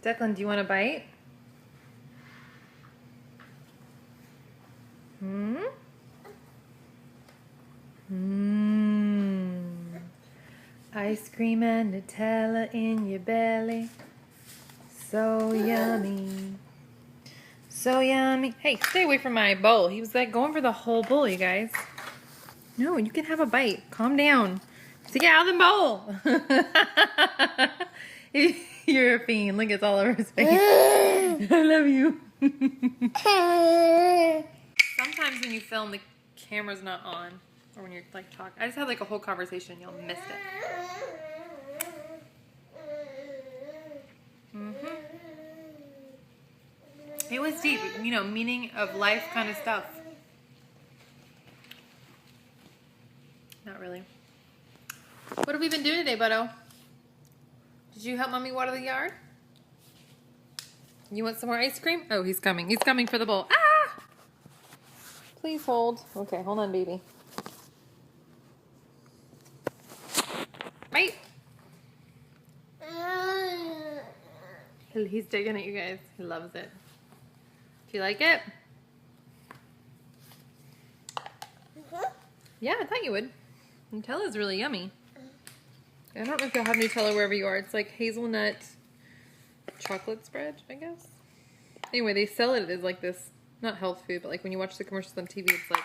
Declan, do you want a bite? Ice cream and Nutella in your belly. So yummy. So yummy. Hey, stay away from my bowl. He was like going for the whole bowl, you guys. No, you can have a bite. Calm down. So get out of the bowl. You're a fiend. Look, it's all over his face. I love you. Sometimes when you film, the camera's not on. Or when you're like talking. I just had like a whole conversation. Y'all missed it. It was deep. You know, meaning of life kind of stuff. Not really. What have we been doing today, Butto? Did you help Mommy water the yard? You want some more ice cream? Oh, he's coming. He's coming for the bowl. Ah! Please hold. Okay, hold on, baby. Right? He's digging it, you guys. He loves it. Do you like it? Yeah, I thought you would. Nutella's really yummy. I don't know if you'll have Nutella wherever you are. It's like hazelnut chocolate spread, I guess. Anyway, they sell it as like this, not health food, but like when you watch the commercials on TV, it's like,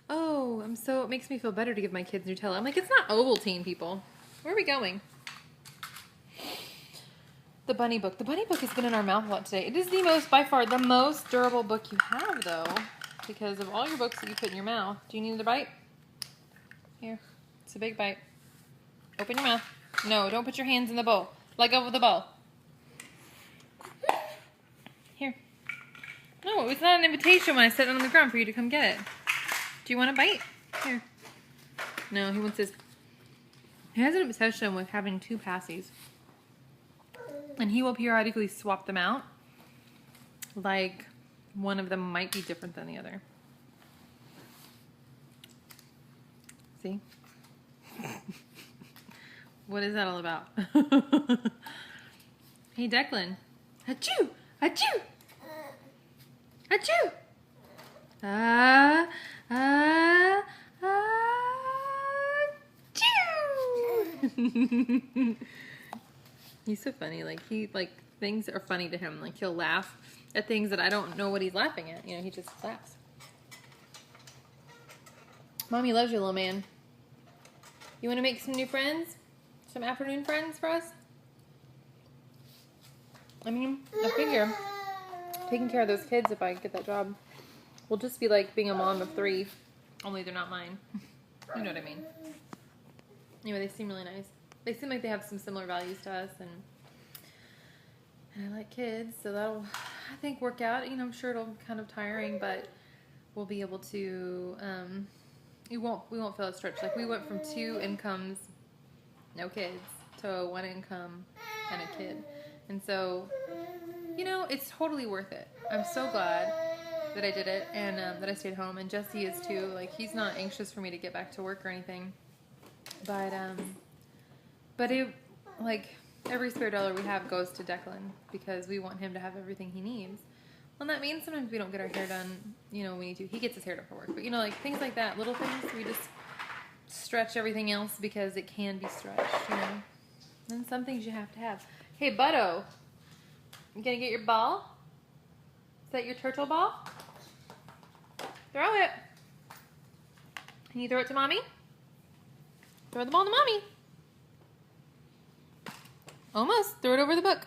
oh, it makes me feel better to give my kids Nutella. I'm like, it's not Ovaltine, people. Where are we going? The bunny book. The bunny book has been in our mouth a lot today. It is by far, the most durable book you have, though, because of all your books that you put in your mouth. Do you need another bite? Here. It's a big bite. Open your mouth. No, don't put your hands in the bowl. Let go of the bowl. Here. No, it's not an invitation when I set it on the ground for you to come get it. Do you want a bite? Here. No, he wants his... He has an obsession with having 2 passies. And he will periodically swap them out. Like one of them might be different than the other. See? What is that all about? Hey, Declan. Achoo! Achoo! Achoo! Achoo! He's so funny. Like, things are funny to him. Like, he'll laugh at things that I don't know what he's laughing at. You know, he just laughs. Mommy loves you, little man. You want to make some new friends? Some afternoon friends for us? I mean, I figure taking care of those kids, if I get that job, will just be like being a mom of 3, only they're not mine. You know what I mean? Anyway, they seem really nice. They seem like they have some similar values to us, and I like kids, so that'll, I think, work out. You know, I'm sure it'll be kind of tiring, but we'll be able to, we won't feel it stretched. Like, we went from 2 incomes, no kids, to 1 income and a kid. And so, you know, it's totally worth it. I'm so glad that I did it, and that I stayed home, and Jesse is too. Like, he's not anxious for me to get back to work or anything, but it, like, every spare dollar we have goes to Declan because we want him to have everything he needs. Well, that means sometimes we don't get our hair done, you know, we need to. He gets his hair done for work. But, you know, like, things like that, little things, we just stretch everything else because it can be stretched, you know. And some things you have to have. Hey, Butto, you gonna get your ball? Is that your turtle ball? Throw it. Can you throw it to Mommy? Throw the ball to Mommy. Almost. Throw it over the book.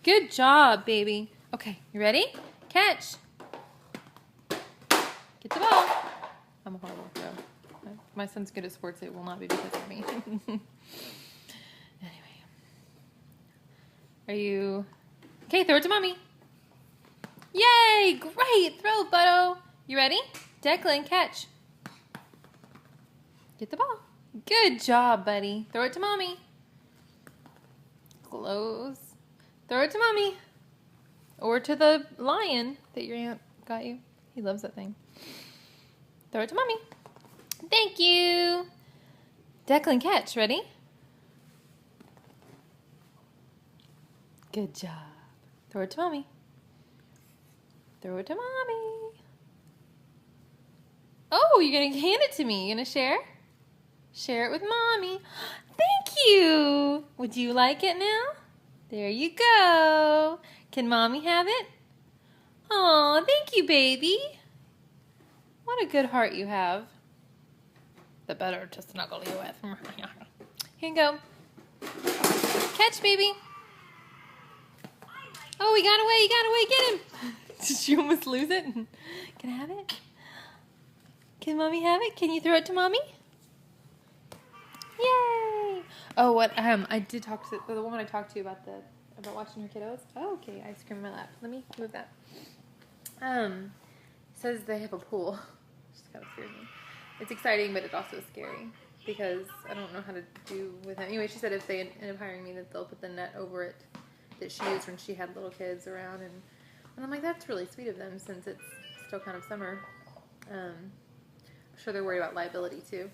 Good job, baby. Okay, you ready? Catch. Get the ball. I'm a horrible throw. My son's good at sports. It will not be because of me. Anyway. Are you... Okay, throw it to Mommy. Yay! Great throw, Butto. You ready? Declan, catch. Get the ball. Good job, buddy. Throw it to mommy. Close. Throw it to mommy. Or to the lion that your aunt got you. He loves that thing. Throw it to mommy. Thank you. Declan, catch. Ready? Good job. Throw it to mommy. Throw it to mommy. Oh, you're going to hand it to me. You're going to share? Share it with mommy. Thank you. Would you like it now? There you go. Can mommy have it? Oh, thank you, baby. What a good heart you have. The better to snuggle you with. Here you go. Catch, baby. Oh, he got away. He got away. Get him. Did you almost lose it? Can I have it? Can mommy have it? Can you throw it to mommy? Yay! Oh, what? I did talk to the woman I talked to about watching her kiddos. Oh, okay, ice cream in my lap. Let me move that. Says they have a pool. Just kind of scares me. It's exciting, but it's also scary because I don't know how to do with it. Anyway, she said if they end up hiring me, that they'll put the net over it that she used when she had little kids around, and I'm like, that's really sweet of them since it's still kind of summer. I'm sure they're worried about liability too.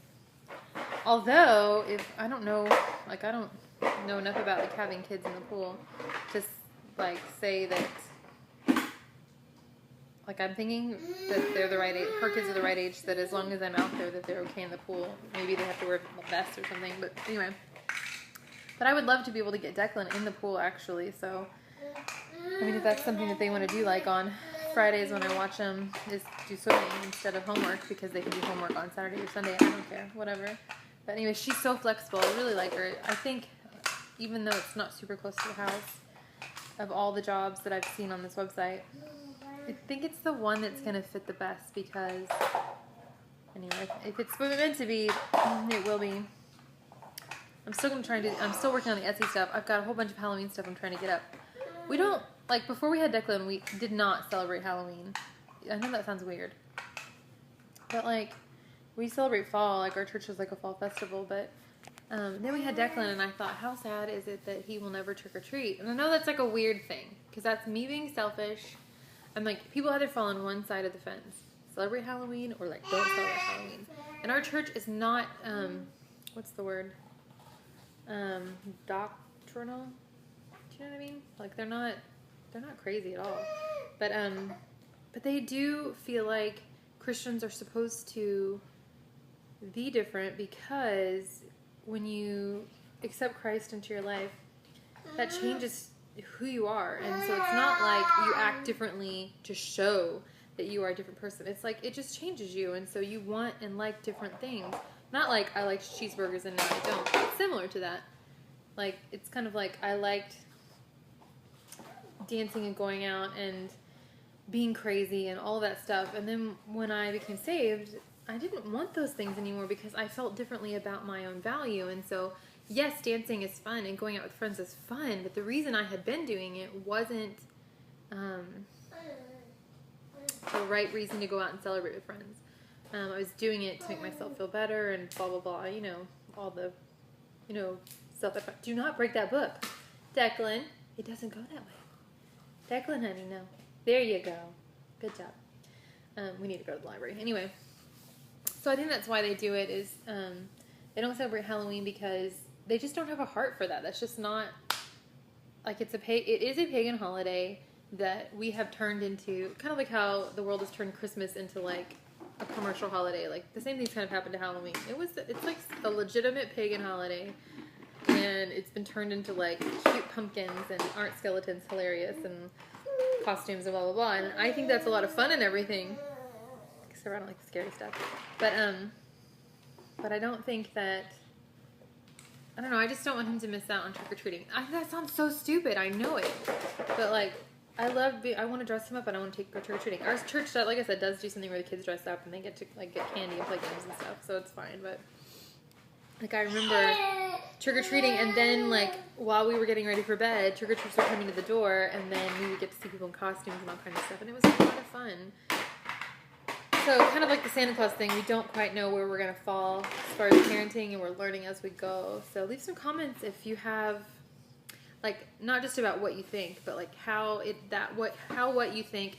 Although, if I don't know, like I don't know enough about like having kids in the pool to like say that. Like I'm thinking that they're the right age, her kids are the right age, that as long as I'm out there that they're okay in the pool. Maybe they have to wear vests or something, but anyway. But I would love to be able to get Declan in the pool actually, so I mean if that's something that they want to do, like on Fridays when I watch them is do swimming instead of homework because they can do homework on Saturday or Sunday, I don't care, whatever. But anyway, she's so flexible, I really like her. I think even though it's not super close to the house, of all the jobs that I've seen on this website, I think it's the one that's going to fit the best because, anyway, if it's meant to be, it will be. I'm still going to try and I'm still working on the Etsy stuff. I've got a whole bunch of Halloween stuff I'm trying to get up. We don't, like, before we had Declan, we did not celebrate Halloween. I know that sounds weird. But, like, we celebrate fall. Like, our church is like a fall festival, but then we had Declan, and I thought, how sad is it that he will never trick-or-treat? And I know that's, like, a weird thing, because that's me being selfish. I'm like, people either fall on one side of the fence, celebrate Halloween, or like don't celebrate Halloween. And our church is not, what's the word? Doctrinal. Do you know what I mean? Like they're not crazy at all. But they do feel like Christians are supposed to be different because when you accept Christ into your life, that changes who you are, and so it's not like you act differently to show that you are a different person. It's like it just changes you, and so you want and like different things. Not like I liked cheeseburgers and now I don't. It's similar to that. Like it's kind of like I liked dancing and going out and being crazy and all that stuff, and then when I became saved, I didn't want those things anymore because I felt differently about my own value, and so yes, dancing is fun and going out with friends is fun, but the reason I had been doing it wasn't the right reason to go out and celebrate with friends. I was doing it to make myself feel better and blah, blah, blah, you know, all the, you know, stuff. Do not break that book. Declan, it doesn't go that way. Declan, honey, no. There you go. Good job. We need to go to the library. Anyway, so I think that's why they do it is they don't celebrate Halloween because they just don't have a heart for that. That's just not, like it is a pagan holiday that we have turned into, kind of like how the world has turned Christmas into like a commercial holiday. Like the same things kind of happened to Halloween. It's like a legitimate pagan holiday, and it's been turned into like cute pumpkins and art skeletons, hilarious, and costumes and blah, blah, blah. And I think that's a lot of fun and everything, because I don't like the scary stuff. But I don't think that, I don't know, I just don't want him to miss out on trick-or-treating. That sounds so stupid, I know it. But, like, I want to dress him up and I want to go trick-or-treating. Our church, like I said, does do something where the kids dress up and they get to, like, get candy and play games and stuff, so it's fine. But, like, I remember trick-or-treating, and then, like, while we were getting ready for bed, trick-or-treaters were coming to the door, and then we would get to see people in costumes and all kinds of stuff, and it was a lot of fun. So kind of like the Santa Claus thing, we don't quite know where we're going to fall as far as parenting, and we're learning as we go. So leave some comments if you have, like, not just about what you think, but like how what you think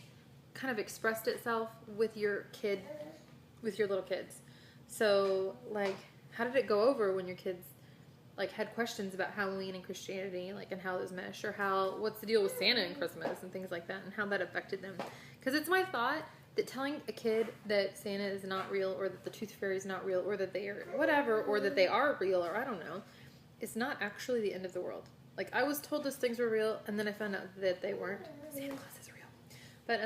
kind of expressed itself with your kid, with your little kids. So like, how did it go over when your kids like had questions about Halloween and Christianity, like, and how those mesh, or what's the deal with Santa and Christmas and things like that, and how that affected them? Because it's my thought that telling a kid that Santa is not real, or that the Tooth Fairy is not real, or that they are whatever, or that they are real, or I don't know, it's not actually the end of the world. Like, I was told those things were real, and then I found out that they weren't. Santa Claus is real. But,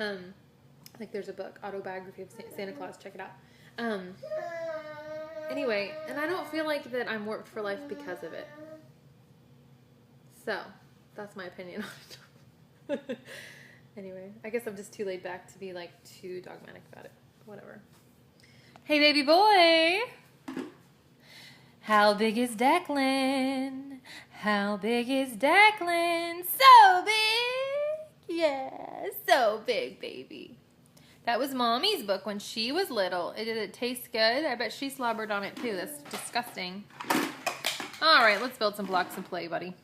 like, there's a book, Autobiography of Santa Claus, check it out. Anyway, and I don't feel like that I'm warped for life because of it. So, that's my opinion on it. Anyway, I guess I'm just too laid back to be, like, too dogmatic about it. Whatever. Hey, baby boy! How big is Declan? How big is Declan? So big! Yeah, so big, baby. That was Mommy's book when she was little. Did it taste good? I bet she slobbered on it, too. That's disgusting. All right, let's build some blocks and play, buddy.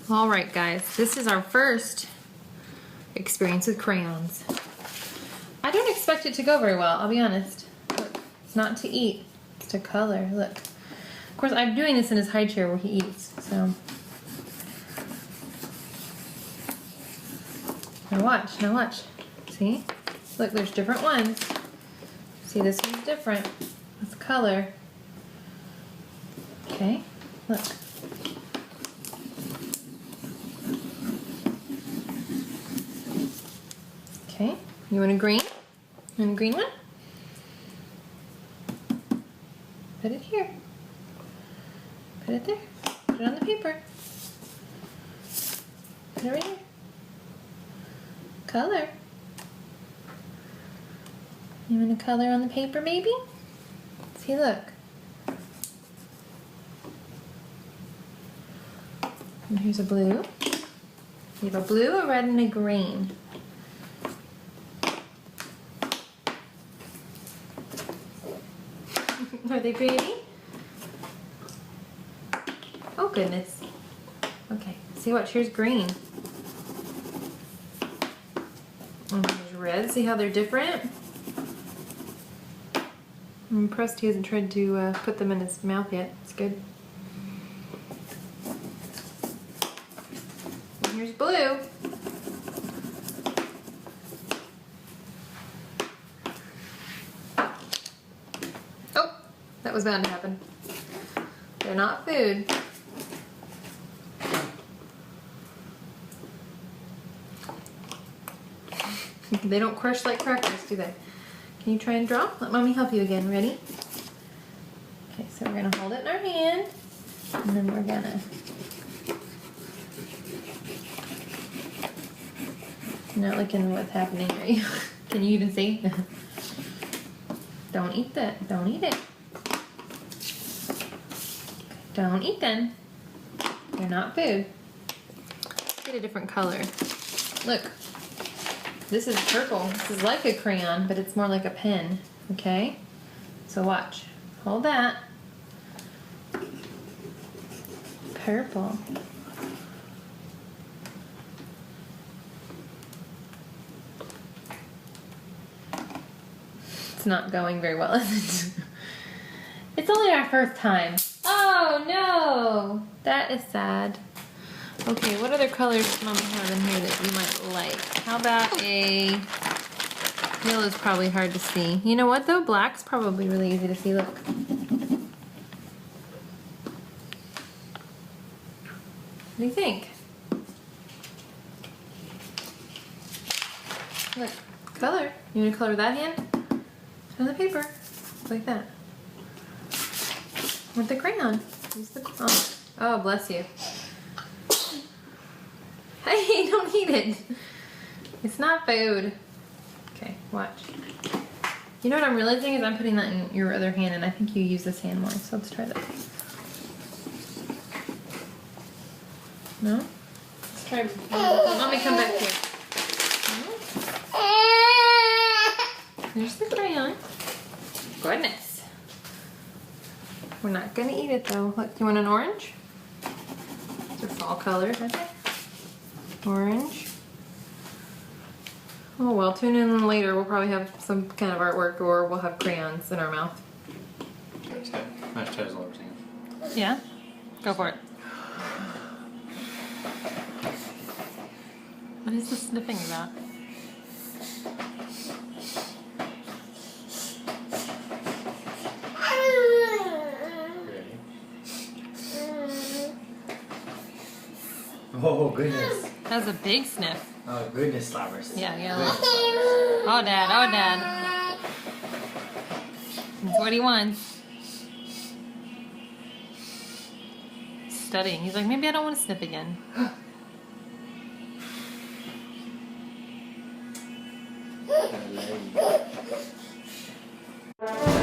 All right, guys, this is our first experience with crayons. I don't expect it to go very well, I'll be honest. Look, it's not to eat, it's to color. Look. Of course, I'm doing this in his high chair where he eats, so. Now watch. See? Look, there's different ones. See, this one's different. That's color. Okay, look. Okay, you want a green? You want a green one? Put it here. Put it there. Put it on the paper. Put it right here. Color. You want to color on the paper, baby? See, look. And here's a blue. You have a blue, a red, and a green. Are they pretty? Oh goodness. Okay, see what? Here's green. And here's red. See how they're different? I'm impressed he hasn't tried to put them in his mouth yet. It's good. And here's blue. That was bound to happen. They're not food. They don't crush like crackers, do they? Can you try and draw? Let Mommy help you again. Ready? Okay, so we're gonna hold it in our hand, and then we're gonna not looking what's happening, right? Can you even see? Don't eat that. Don't eat it. Don't eat them. They're not food. Get a different color. Look. This is purple. This is like a crayon, but it's more like a pen. Okay? So watch. Hold that. Purple. It's not going very well, is it? It's only our first time. Oh no! That is sad. Okay, what other colors does Mama have in here that you might like? How about a Yellow's probably hard to see. You know what though? Black's probably really easy to see. Look. What do you think? Look, color. You want to color that hand? On the paper, like that. With the crayon. Use the oh, bless you. Hey, don't eat it. It's not food. Okay, watch. You know what I'm realizing is I'm putting that in your other hand, and I think you use this hand more. So let's try that. No? Let's try. Let me come back here. There's the crayon. Goodness. We're not gonna eat it though. Look, do you want an orange? They're fall colors, aren't they? Orange. Oh well, tune in later. We'll probably have some kind of artwork, or we'll have crayons in our mouth. Yeah? Go for it. What is the sniffing about? Oh goodness. That was a big sniff. Oh goodness, Slobbers. Yeah, yeah. Oh dad, oh dad. That's what he wants. Studying. He's like, maybe I don't want to sniff again. Hello.